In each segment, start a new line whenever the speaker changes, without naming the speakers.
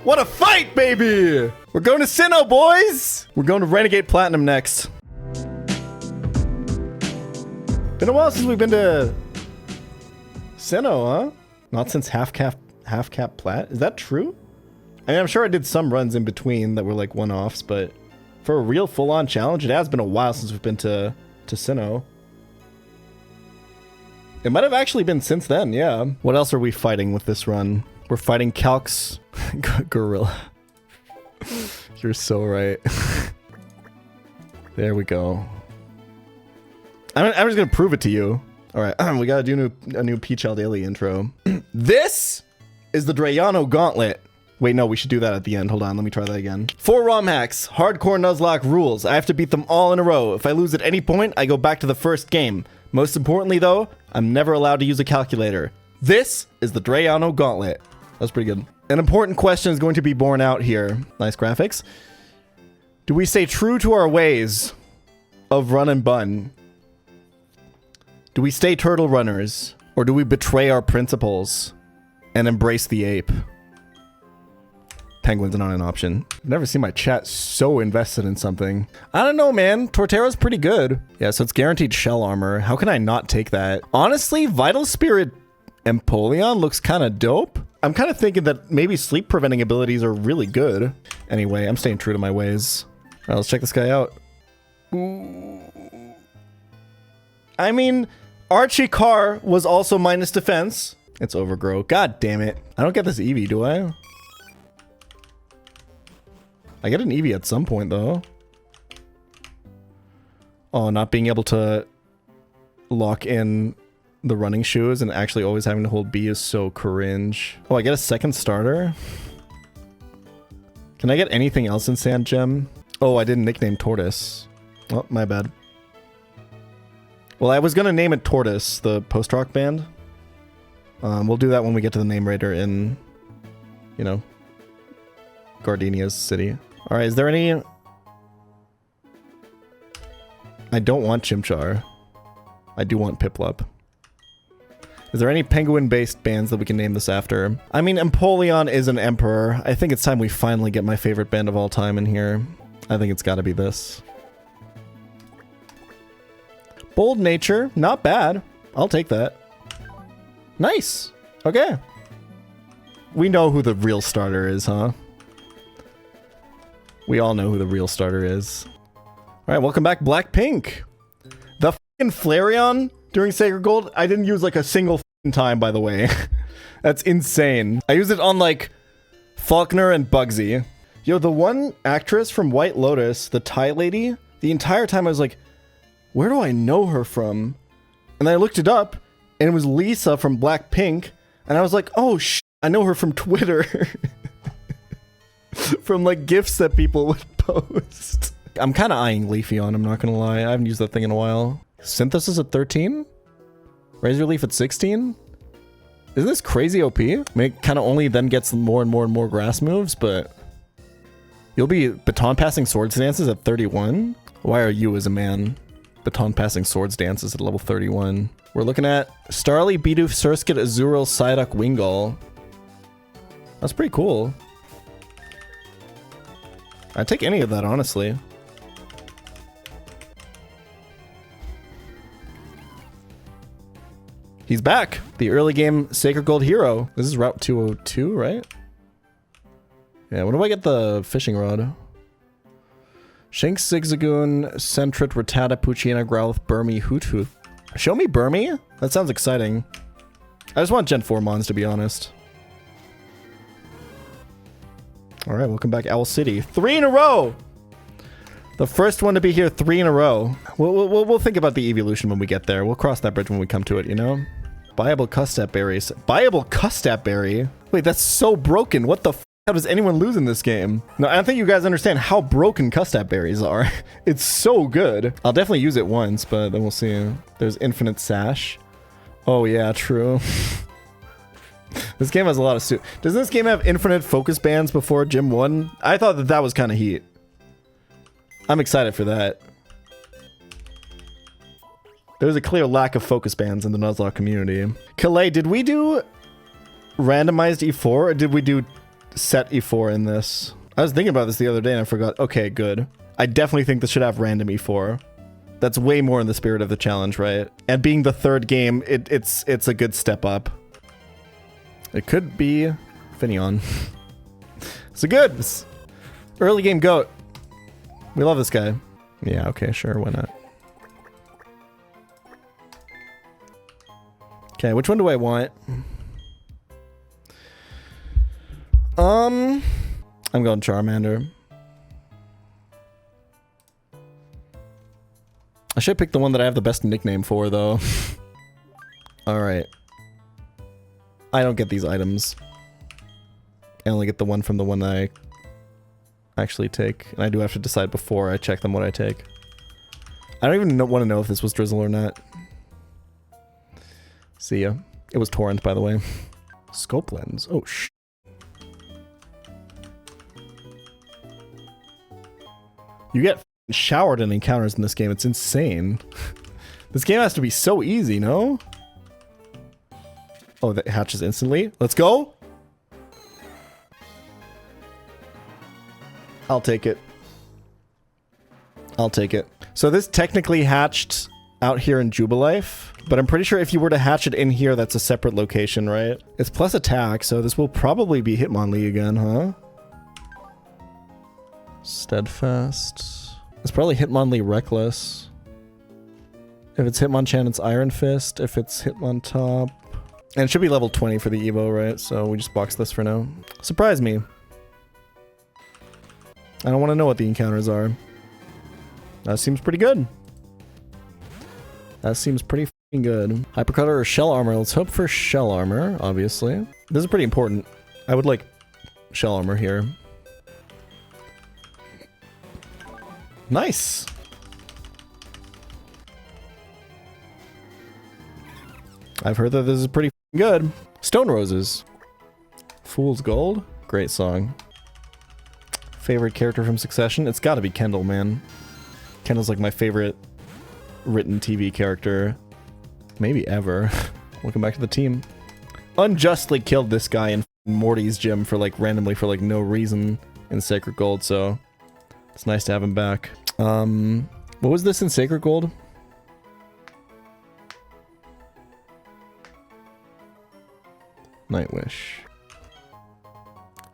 What a fight, baby! We're going to Sinnoh, boys! We're going to Renegade Platinum next. Been a while since we've been to Sinnoh, huh? Not since half cap plat. Is that true? I mean, I'm sure I did some runs in between that were like one-offs, but for a real full-on challenge, it has been a while since we've been to Sinnoh. It might have actually been since then, yeah. What else are we fighting with this run? We're fighting Calc's gorilla. You're so right. There we go. I'm just gonna prove it to you. All right, we gotta do a new pChal daily intro. This is the Drayano Gauntlet. Wait, no, we should do that at the end. Hold on, let me try that again. 4 ROM hacks, hardcore Nuzlocke rules. I have to beat them all in a row. If I lose at any point, I go back to the first game. Most importantly, though, I'm never allowed to use a calculator. This is the Drayano Gauntlet. That's pretty good. An important question is going to be borne out here. Nice graphics. Do we stay true to our ways of run and bun? Do we stay turtle runners? Or do we betray our principles and embrace the ape? Penguin's not an option. I've never seen my chat so invested in something. I don't know, man. Torterra's pretty good. Yeah, so it's guaranteed shell armor. How can I not take that? Honestly, Vital Spirit Empoleon looks kind of dope. I'm kind of thinking that maybe sleep preventing abilities are really good. Anyway, I'm staying true to my ways. All right, let's check this guy out. Ooh. I mean, Archie Carr was also minus defense. It's Overgrow. God damn it. I don't get this Eevee, do I? I get an Eevee at some point, though. Oh, not being able to lock in the running shoes and actually always having to hold B is so cringe. Oh, I get a second starter? Can I get anything else in Sand Gem? Oh, I didn't nickname Tortoise. Oh, my bad. Well, I was gonna name it Tortoise, the post-rock band. We'll do that when we get to the name raider in, you know, Gardenia's city. All right, is there any... I don't want Chimchar. I do want Piplup. Is there any penguin-based bands that we can name this after? I mean, Empoleon is an emperor. I think it's time we finally get my favorite band of all time in here. I think it's gotta be this. Bold Nature, not bad. I'll take that. Nice. Okay. We know who the real starter is, huh? We all know who the real starter is. Alright, welcome back, Blackpink. The f***ing Flareon during Sacred Gold, I didn't use like a single f***ing time, by the way. That's insane. I used it on like Faulkner and Bugsy. Yo, the one actress from White Lotus, the Thai lady, the entire time I was like, where do I know her from? And then I looked it up, and it was Lisa from Blackpink, and I was like, oh sh**, I know her from Twitter. From like GIFs that people would post. I'm kind of eyeing Leafeon, I'm not gonna lie. I haven't used that thing in a while. Synthesis at 13? Razor Leaf at 16? Isn't this crazy OP? I mean, it kind of only then gets more and more and more grass moves, but... You'll be baton passing sword stances at 31? Why are you as a man baton passing sword stances at level 31? We're looking at Starly, Bidoof, Surskit, Azurill, Psyduck, Wingull. That's pretty cool. I'd take any of that, honestly. He's back! The early game Sacred Gold hero. This is Route 202, right? Yeah, when do I get the fishing rod? Shinx, Zigzagoon, Sentret, Rattata, Poochyena, Growlithe, Burmy, Hoothoot. Show me Burmy? That sounds exciting. I just want Gen 4 Mons, to be honest. Alright, welcome back, Owl City. 3 in a row! The first one to be here 3 in a row. We'll think about the evolution when we get there. We'll cross that bridge when we come to it, you know? Buyable Custap Berries. Buyable Custap Berry? Wait, that's so broken. What the f***? How does anyone lose in this game? No, I don't think you guys understand how broken Custap Berries are. It's so good. I'll definitely use it once, but then we'll see. There's Infinite Sash. Oh yeah, true. This game has a lot of suit. Does this game have infinite focus bands before Gym 1? I thought that was kind of heat. I'm excited for that. There's a clear lack of focus bands in the Nuzlocke community. Calais, did we do randomized E4 or did we do set E4 in this. I was thinking about this the other day and I forgot. Okay, good. I definitely think this should have random E4. That's way more in the spirit of the challenge, right? And being the third game, it's a good step up. It could be Finneon. It's a good early game goat. We love this guy. Yeah, okay, sure, why not? Okay, which one do I want? I'm going Charmander. I should pick the one that I have the best nickname for, though. Alright. I don't get these items. I only get the one from the one that I actually take. And I do have to decide before I check them what I take. I don't even want to know if this was Drizzle or not. See ya. It was Torrent, by the way. Scope Lens. Oh, sh. You get showered in encounters in this game. It's insane. This game has to be so easy, no? Oh, that hatches instantly. Let's go. I'll take it. I'll take it. So this technically hatched out here in Jubilife, but I'm pretty sure if you were to hatch it in here, that's a separate location, right? It's plus attack, so this will probably be Hitmonlee again, huh? Steadfast. It's probably Hitmonlee Reckless. If it's Hitmonchan, it's Iron Fist. If it's Hitmontop. And it should be level 20 for the Evo, right? So we just box this for now. Surprise me. I don't want to know what the encounters are. That seems pretty good. That seems pretty f***ing good. Hypercutter or Shell Armor? Let's hope for Shell Armor, obviously. This is pretty important. I would like Shell Armor here. Nice! I've heard that this is pretty f***ing good. Stone Roses. Fool's Gold? Great song. Favorite character from Succession? It's gotta be Kendall, man. Kendall's like my favorite written TV character. Maybe ever. Welcome back to the team. Unjustly killed this guy in Morty's gym for like randomly for like no reason in Sacred Gold, so it's nice to have him back. What was this in Sacred Gold? Nightwish.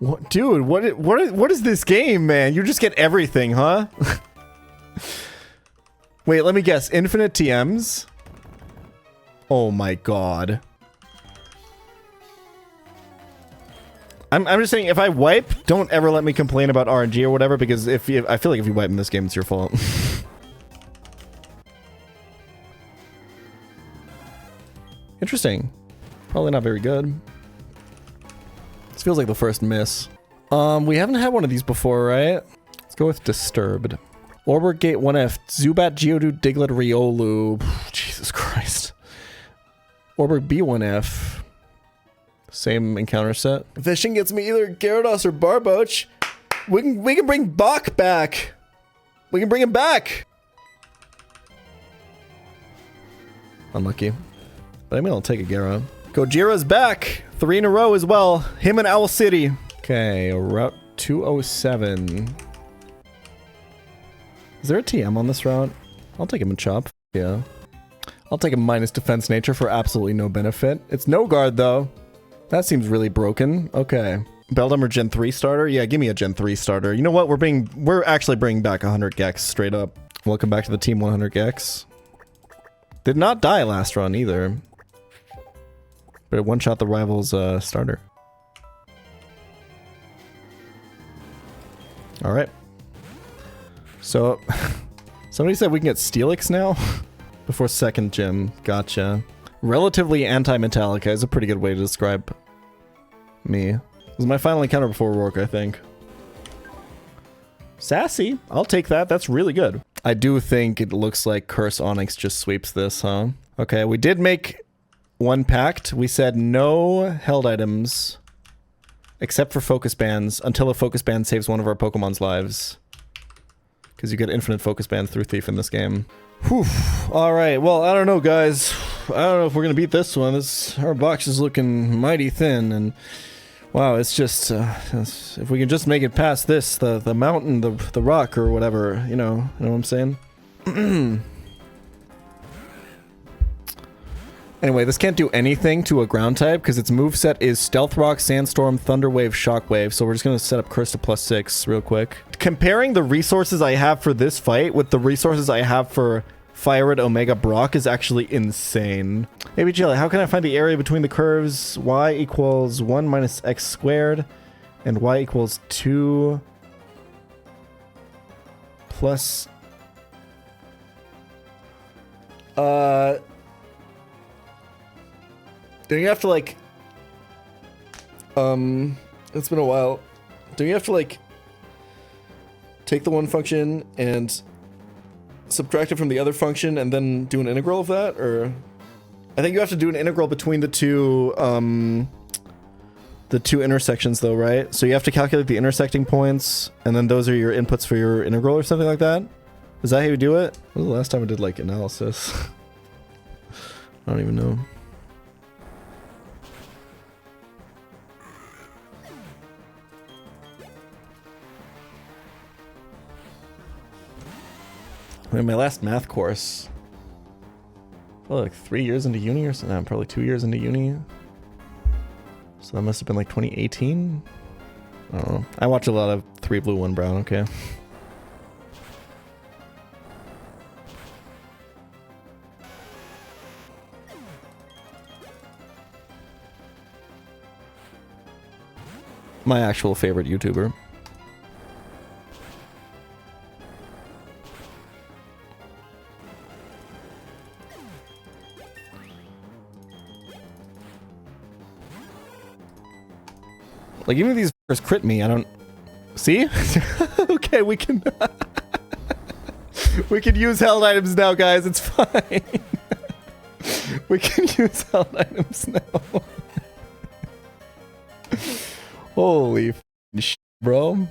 What, dude? What is this game, man? You just get everything, huh? Wait, let me guess. Infinite TMs? Oh my god. I'm just saying, if I wipe, don't ever let me complain about RNG or whatever, because I feel like if you wipe in this game, it's your fault. Interesting. Probably not very good. This feels like the first miss. We haven't had one of these before, right? Let's go with Disturbed. Orbert Gate 1F, Zubat, Geodude, Diglett, Riolu. Jesus Christ. Orbert B1F. Same encounter set. Fishing gets me either Gyarados or Barboach. We can bring Bach back. We can bring him back. Unlucky. But I mean, I'll take a Gyara. Gojira's back. 3 in a row as well. Him and Owl City. Okay, Route 207. Is there a TM on this route? I'll take him and chop. Yeah. I'll take a minus defense nature for absolutely no benefit. It's no guard though. That seems really broken. Okay. Beldum or Gen 3 starter? Yeah, give me a Gen 3 starter. You know what? We're actually bringing back 100 Gex straight up. Welcome back to the team 100 Gex. Did not die last run either. But it one-shot the rival's starter. Alright. So, somebody said we can get Steelix now? Before second gym. Gotcha. Relatively anti-Metallica is a pretty good way to describe me. This is my final encounter before Roark, I think. Sassy. I'll take that. That's really good. I do think it looks like Curse Onyx just sweeps this, huh? Okay, we did make one pact. We said no held items except for focus bands until a focus band saves one of our Pokemon's lives. Because you get infinite focus bands through Thief in this game. Whew. Alright, well, I don't know, guys. I don't know if we're gonna beat this one. Our box is looking mighty thin, and Wow, it's just if we can just make it past this, the mountain, the rock or whatever, you know what I'm saying? Anyway, this can't do anything to a ground type because its moveset is Stealth Rock, Sandstorm, Thunder Wave, Shockwave. So we're just going to set up Krista +6 real quick. Comparing the resources I have for this fight with the resources I have for Fire Red Omega Brock is actually insane. Hey, pChal, how can I find the area between the curves y equals 1 minus x squared and y equals 2 plus... Do you have to, like... It's been a while. Do you have to, like... take the one function and... subtract it from the other function and then do an integral of that, or I think you have to do an integral between the two intersections though, right? So you have to calculate the intersecting points and then those are your inputs for your integral or something like that. Is that how you do it? When was the last time I did like analysis? I don't even know. I mean, my last math course, probably like 3 years into uni or something. I'm probably 2 years into uni. So that must have been like 2018. I don't know. I watch a lot of 3 Blue 1 Brown, okay. My actual favorite YouTuber. Like, even if these f***ers crit me, I don't... See? Okay, we can... we can use held items now, guys. It's fine. We can use held items now. Holy shit, bro.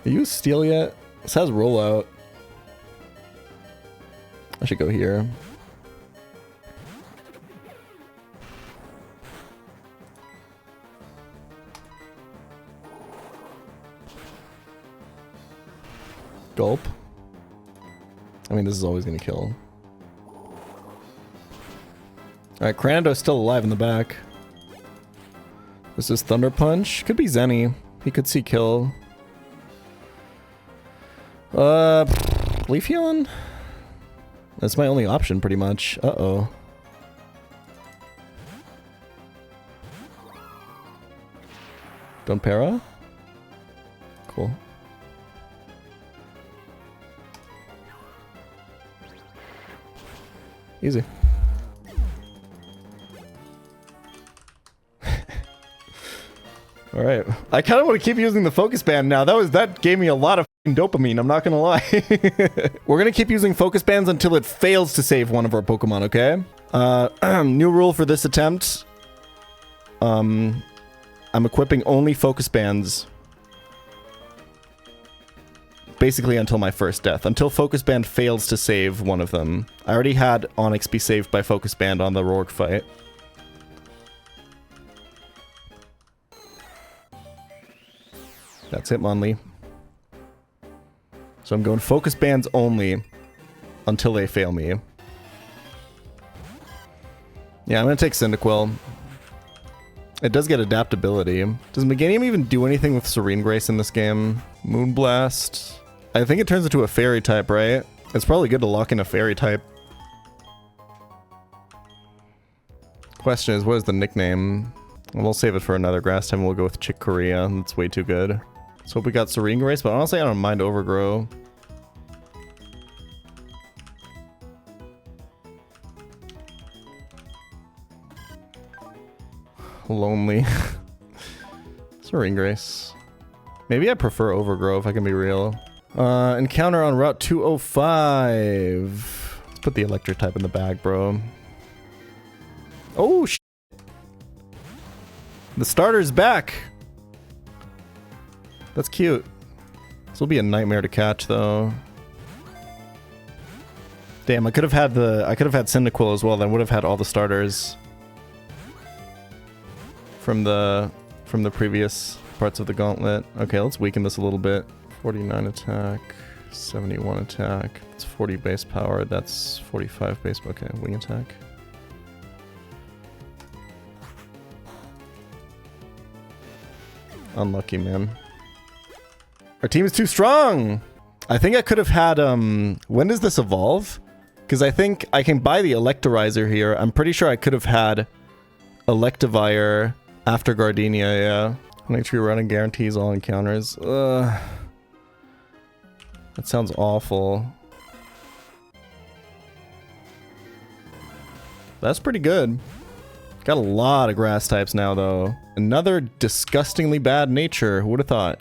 Are you steal yet? This has rollout. I should go here. Gulp. I mean, this is always gonna kill. Alright, Crando's still alive in the back. This is Thunder Punch. Could be Zenny. He could see kill. Leafeon? That's my only option, pretty much. Uh-oh. Donpera? Cool. Easy. All right. I kind of want to keep using the focus band now. That gave me a lot of dopamine. I'm not gonna lie. We're gonna keep using focus bands until it fails to save one of our Pokemon. Okay. New rule for this attempt. I'm equipping only focus bands. Basically until my first death. Until Focus Band fails to save one of them. I already had Onyx be saved by Focus Band on the Roark fight. That's Hitmonlee. So I'm going Focus Bands only until they fail me. Yeah, I'm gonna take Cyndaquil. It does get adaptability. Does Meganium even do anything with Serene Grace in this game? Moonblast. I think it turns into a fairy type, right? It's probably good to lock in a fairy type. Question is, what is the nickname? We'll save it for another grass time. We'll go with Chick Corea. That's way too good. So hope we got Serene Grace, but honestly, I don't mind Overgrow. Lonely. Serene Grace. Maybe I prefer Overgrow if I can be real. Encounter on Route 205. Let's put the electric type in the bag, bro. Oh, shit. The starter's back. That's cute. This will be a nightmare to catch, though. Damn, I could have had Cyndaquil as well. Then would have had all the starters from the from the previous parts of the gauntlet. Okay, let's weaken this a little bit. 49 attack, 71 attack. It's 40 base power. That's 45 base. Okay, wing attack. Unlucky, man. Our team is too strong! I think I could have had, when does this evolve? Because I think I can buy the Electorizer here. I'm pretty sure I could have had Electivire after Gardenia, yeah. Make sure you're running guarantees all encounters. That sounds awful. That's pretty good. Got a lot of grass types now, though. Another disgustingly bad nature. Who would have thought?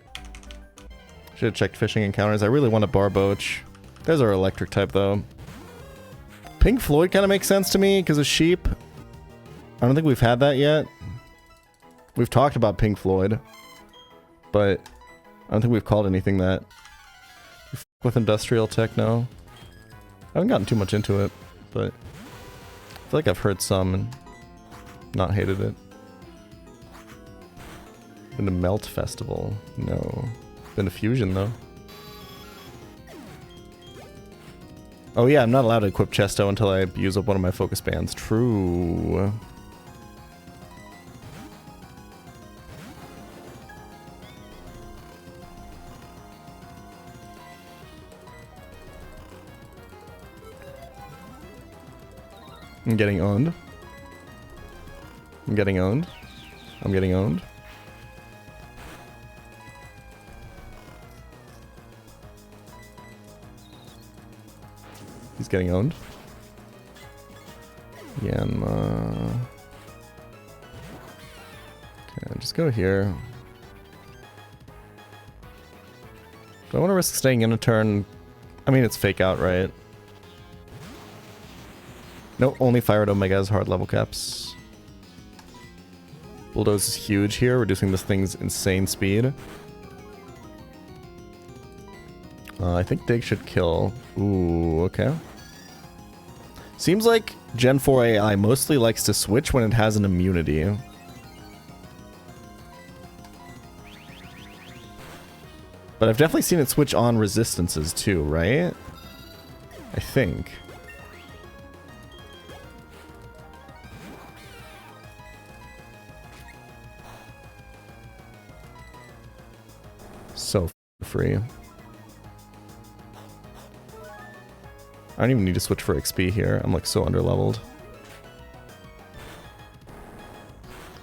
Should have checked fishing encounters. I really want a Barboach. There's our electric type, though. Pink Floyd kind of makes sense to me because of sheep. I don't think we've had that yet. We've talked about Pink Floyd, but I don't think we've called anything that. We f with Industrial Techno. I haven't gotten too much into it, but I feel like I've heard some and not hated it. Been to Melt Festival? No. Been to Fusion, though. Oh yeah, I'm not allowed to equip Chesto until I use up one of my focus bands. True. I'm getting owned. I'm getting owned. I'm getting owned. He's getting owned. Yanma. Okay, just go here. Do I want to risk staying in a turn? I mean, it's fake out, right? No, only Fire at Omega has hard level caps. Bulldoze is huge here, reducing this thing's insane speed. I think Dig should kill. Ooh, okay. Seems like Gen 4 AI mostly likes to switch when it has an immunity. But I've definitely seen it switch on resistances too, right? I think. So free. I don't even need to switch for XP here. I'm like so underleveled.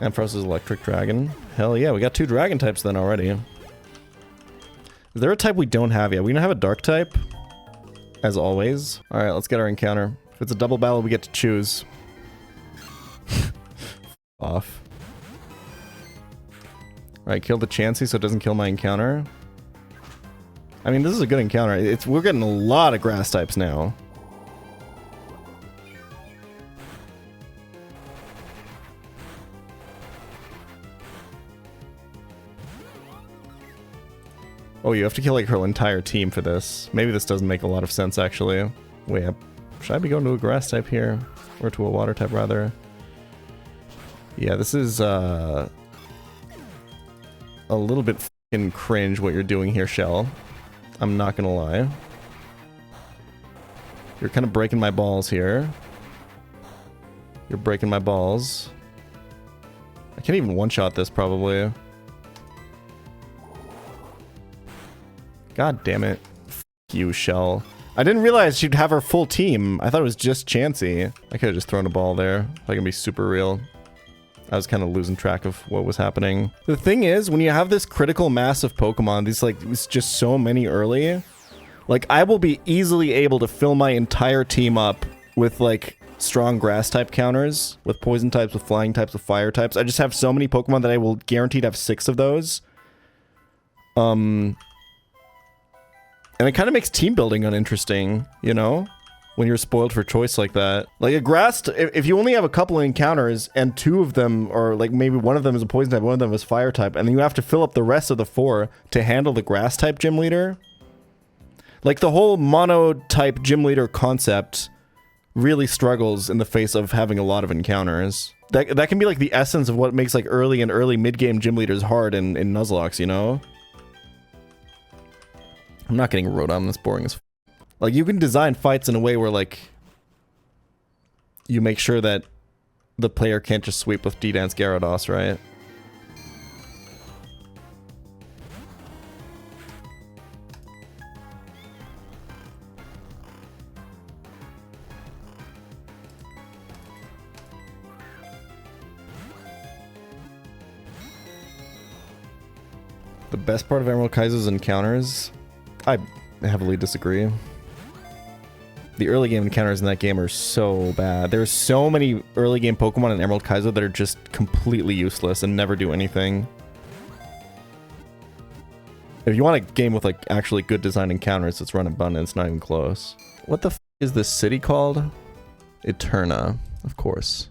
Ampharos' Electric Dragon. Hell yeah, we got 2 dragon types then already. Is there a type we don't have yet? We don't have a dark type, as always. Alright, let's get our encounter. If it's a double battle, we get to choose. Off. Alright, kill the Chansey so it doesn't kill my encounter. I mean, this is a good encounter. We're getting a lot of grass types now. Oh, you have to kill like her entire team for this. Maybe this doesn't make a lot of sense, actually. Wait, should I be going to a grass type here? Or to a water type, rather? Yeah, this is, a little bit f***ing cringe what you're doing here, Shell. I'm not gonna lie. You're kind of breaking my balls here. You're breaking my balls. I can't even one-shot this, probably. God damn it. F you, Shell. I didn't realize she'd have her full team. I thought it was just Chansey. I could have just thrown a ball there. If I can be super real. I was kind of losing track of what was happening. The thing is, when you have this critical mass of Pokemon, these like, it's just so many early, like I will be easily able to fill my entire team up with like strong grass type counters, with poison types, with flying types, with fire types. I just have so many Pokemon that I will guaranteed have 6 of those. And it kind of makes team building uninteresting, you know? When you're spoiled for choice like that. Like a grass, if you only have a couple of encounters and 2 of them, or like maybe one of them is a poison type, one of them is fire type, and then you have to fill up the rest of the 4 to handle the grass type gym leader. Like the whole mono type gym leader concept really struggles in the face of having a lot of encounters. That can be like the essence of what makes like early and early mid-game gym leaders hard in Nuzlocke, you know? I'm not getting Rotom, that's boring as f. Like, you can design fights in a way where, like, you make sure that the player can't just sweep with D-Dance Gyarados, right? The best part of Emerald Kaizo's encounters? I heavily disagree. The early game encounters in that game are so bad. There's so many early game Pokemon in Emerald Kaizo that are just completely useless and never do anything. If you want a game with like actually good designed encounters, it's Run Abundance, not even close. What the f is this city called? Eterna, of course.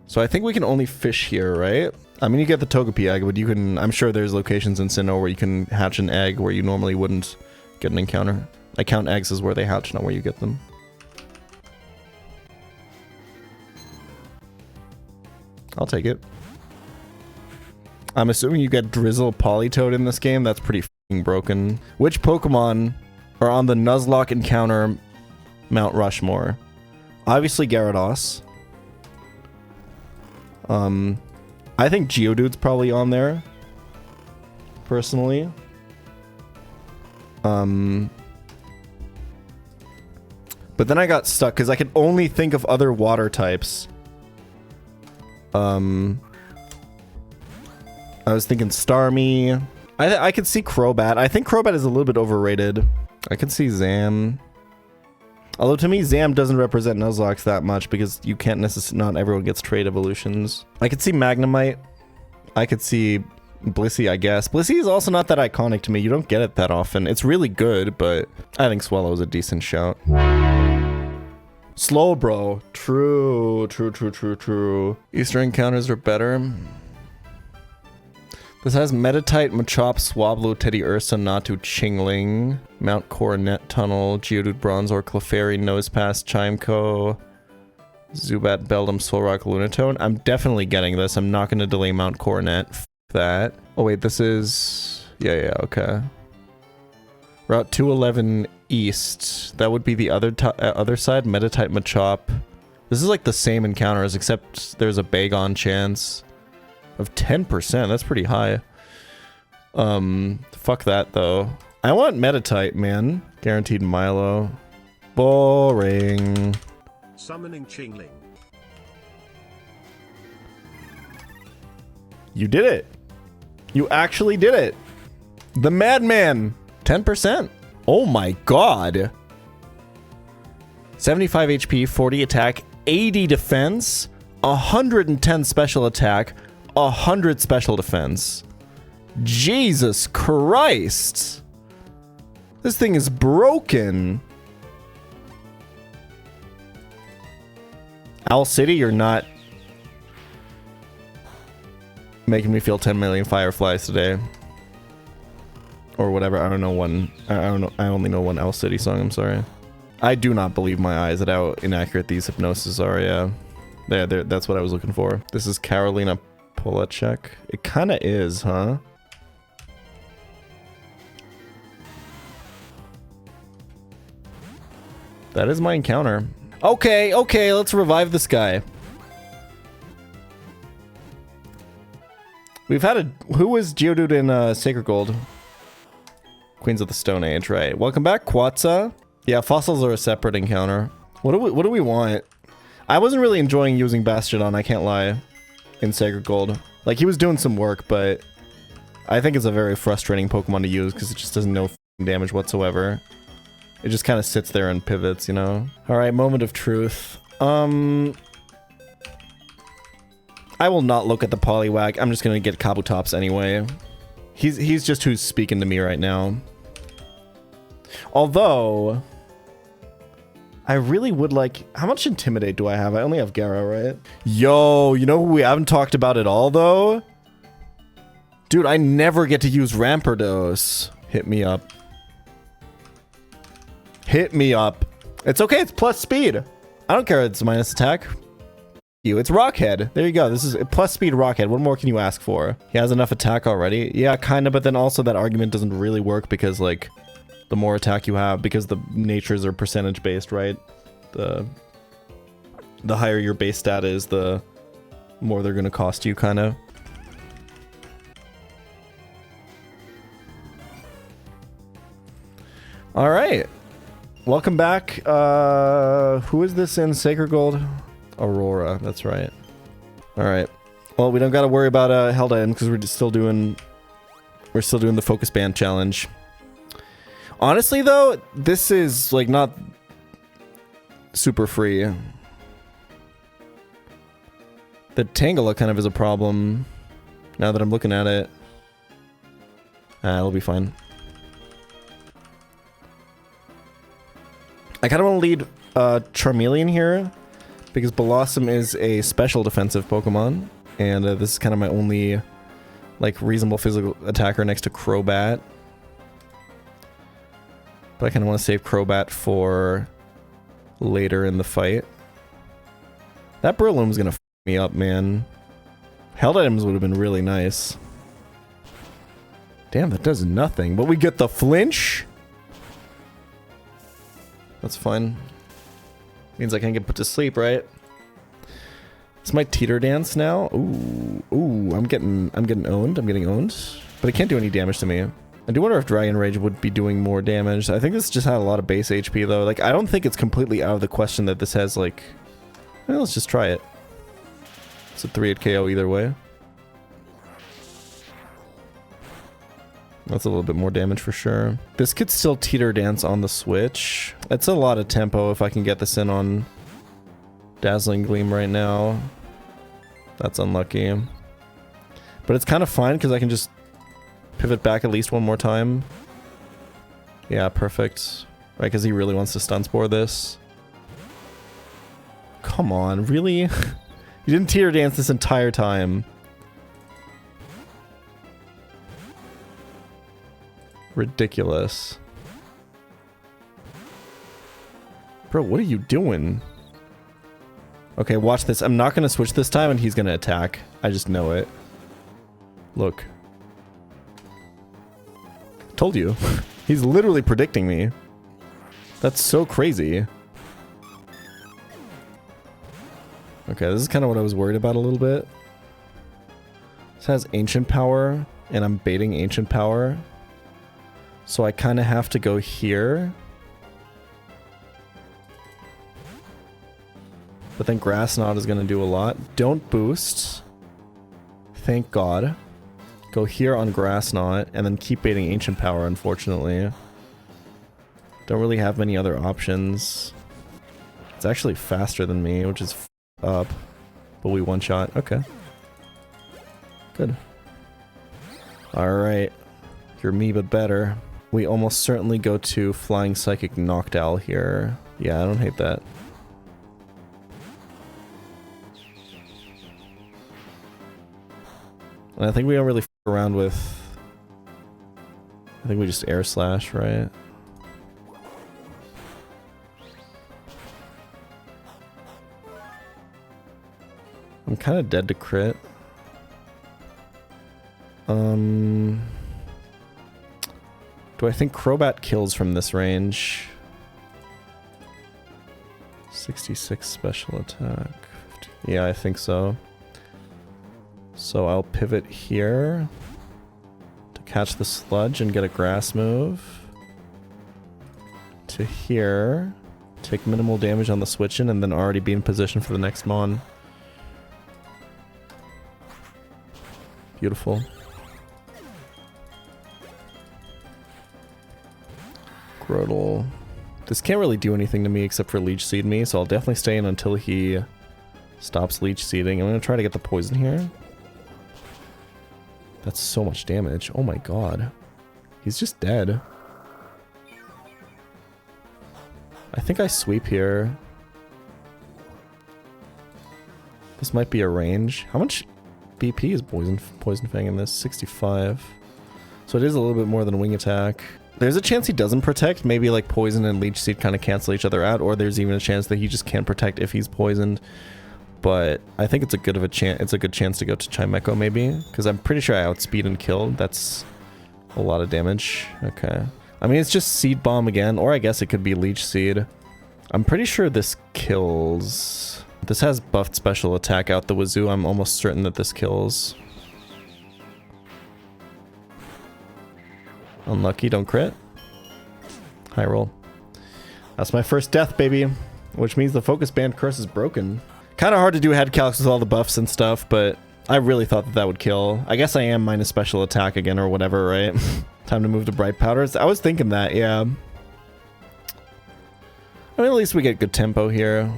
So I think we can only fish here, right? I mean, you get the Togepi egg, but you can... I'm sure there's locations in Sinnoh where you can hatch an egg where you normally wouldn't get an encounter. I count eggs as where they hatch, not where you get them. I'll take it. I'm assuming you get Drizzle Politoed in this game. That's pretty f***ing broken. Which Pokemon are on the Nuzlocke encounter Mount Rushmore? Obviously Gyarados. I think Geodude's probably on there. Personally. But then I got stuck because I could only think of other water types. I was thinking Starmie. I could see Crobat. I think Crobat is a little bit overrated. I could see Zam. Although to me, Zam doesn't represent Nuzlocke that much because you can't necessarily... Not everyone gets trait evolutions. I could see Magnemite. I could see Blissey, I guess. Blissey is also not that iconic to me. You don't get it that often. It's really good, but I think Swallow is a decent shout. Slowbro. True. Easter encounters are better. This has Meditite, Machop, Swablu, Teddy Ursa, Natu, Chingling, Mount Coronet Tunnel, Geodude, Bronzor, Clefairy, Nosepass, Chimeco, Zubat, Beldum, Solrock, Lunatone. I'm definitely getting this. I'm not going to delay Mount Coronet. F that. Oh wait, this is... Yeah, okay. Route 211 East. That would be the other side. Meditite, Machop. This is like the same encounters, except there's a Bagon chance of 10%. That's pretty high. Fuck that though. I want Meditite, man. Guaranteed Milo. Boring.
Summoning Chingling.
You did it. You actually did it. The Madman. 10%. Oh my god. 75 HP, 40 attack, 80 defense, 110 special attack, 100 special defense. Jesus Christ. This thing is broken. Owl City, you're not making me feel 10 million fireflies today. Or whatever. I don't know one. I don't know. I only know one Owl City song. I'm sorry. I do not believe my eyes at how inaccurate these hypnoses are. Yeah. There. That's what I was looking for. This is Carolina Polacek. It kind of is, huh? That is my encounter. Okay, let's revive this guy. We've had a... Who was Geodude in Sacred Gold? Queens of the Stone Age, right. Welcome back, Quatza. Yeah, fossils are a separate encounter. What do we want? I wasn't really enjoying using Bastiodon, I can't lie, in Sacred Gold. Like, he was doing some work, but I think it's a very frustrating Pokemon to use because it just doesn't know damage whatsoever. It just kind of sits there and pivots, you know? Alright, moment of truth. I will not look at the Poliwag. I'm just gonna get Kabutops anyway. He's just who's speaking to me right now. Although, I really would like... How much Intimidate do I have? I only have Gara, right? Yo, you know who we haven't talked about at all, though? Dude, I never get to use Rampardos. Hit me up. Hit me up. It's okay, it's plus speed. I don't care, it's minus attack. you. It's Rockhead. There you go. This is plus speed Rockhead. What more can you ask for? He has enough attack already. Yeah, kind of, but then also that argument doesn't really work because like the more attack you have, because the natures are percentage based, right? The higher your base stat is, the more they're gonna cost you, kind of. All right. Welcome back. Who is this in Sacred Gold? Aurora, that's right. All right. Well, we don't got to worry about held item because we're still doing the focus band challenge. Honestly, though, this is like not super free. The Tangela kind of is a problem now that I'm looking at it. It'll be fine. I kind of want to lead Charmeleon here because Blossom is a special defensive Pokemon, and this is kind of my only like reasonable physical attacker next to Crobat. But I kind of want to save Crobat for later in the fight. That Breloom's gonna f me up, man. Held items would have been really nice. Damn, that does nothing. But we get the flinch. That's fine. Means I can't get put to sleep, right? It's my teeter dance now. Ooh, I'm getting owned. I'm getting owned. But it can't do any damage to me. I do wonder if Dragon Rage would be doing more damage. I think this just had a lot of base HP though. Like, I don't think it's completely out of the question that this has like... Well, let's just try it. It's a 3-hit KO either way. That's a little bit more damage for sure. This could still teeter dance on the Switch. It's a lot of tempo if I can get this in on Dazzling Gleam right now. That's unlucky. But it's kind of fine because I can just pivot back at least one more time. Yeah, perfect. Right, because he really wants to Stun Spore this. Come on, really? You didn't teeter dance this entire time. Ridiculous. Bro, what are you doing? Okay, watch this. I'm not going to switch this time and he's going to attack. I just know it. Look. Told you. He's literally predicting me. That's so crazy. Okay, this is kind of what I was worried about a little bit. This has Ancient Power, and I'm baiting Ancient Power. So I kind of have to go here. But then Grass Knot is going to do a lot. Don't boost. Thank God. Go here on Grass Knot, and then keep baiting Ancient Power, unfortunately. Don't really have many other options. It's actually faster than me, which is up. But we one-shot. Okay. Good. Alright. You're me, but better. We almost certainly go to Flying Psychic Noctowl here. Yeah, I don't hate that. And I think we don't really f around with... I think we just Air Slash, right? I'm kind of dead to crit. Do I think Crobat kills from this range? 66 special attack. 50. Yeah, I think so. So I'll pivot here to catch the Sludge and get a Grass move. To here. Take minimal damage on the switch in and then already be in position for the next Mon. Beautiful. Grotle. This can't really do anything to me except for Leech Seed me, so I'll definitely stay in until he stops Leech Seeding. I'm going to try to get the poison here. That's so much damage. Oh my god. He's just dead. I think I sweep here. This might be a range. How much BP is Poison Fang in this? 65. So it is a little bit more than a wing attack. There's a chance he doesn't protect. Maybe like Poison and Leech Seed kind of cancel each other out, or there's even a chance that he just can't protect if he's poisoned. But I think it's a good chance to go to Chimecho maybe, because I'm pretty sure I outspeed and killed. That's a lot of damage. Okay. I mean, it's just Seed Bomb again, or I guess it could be Leech Seed. I'm pretty sure this kills. This has buffed special attack out the wazoo. I'm almost certain that this kills. Unlucky, don't crit. High roll. That's my first death, baby. Which means the Focus Band curse is broken. Kind of hard to do head calcs with all the buffs and stuff, but I really thought that that would kill. I guess I am minus special attack again or whatever, right? Time to move to Bright Powders. I was thinking that, yeah. I mean, at least we get good tempo here.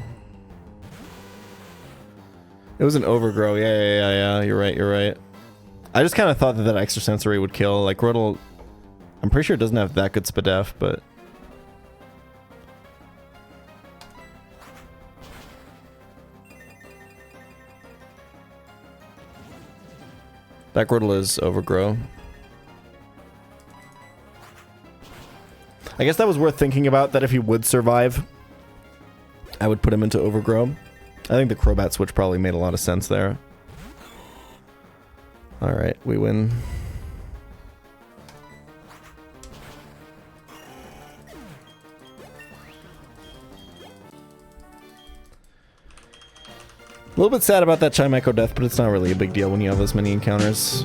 It was an Overgrow. Yeah. You're right. I just kind of thought that that extra sensory would kill. Like, Rotel... I'm pretty sure it doesn't have that good Spadef, but... That Grotle is Overgrow. I guess that was worth thinking about, that if he would survive, I would put him into Overgrow. I think the Crobat switch probably made a lot of sense there. Alright, we win. A little bit sad about that Chimecho death, but it's not really a big deal when you have this many encounters.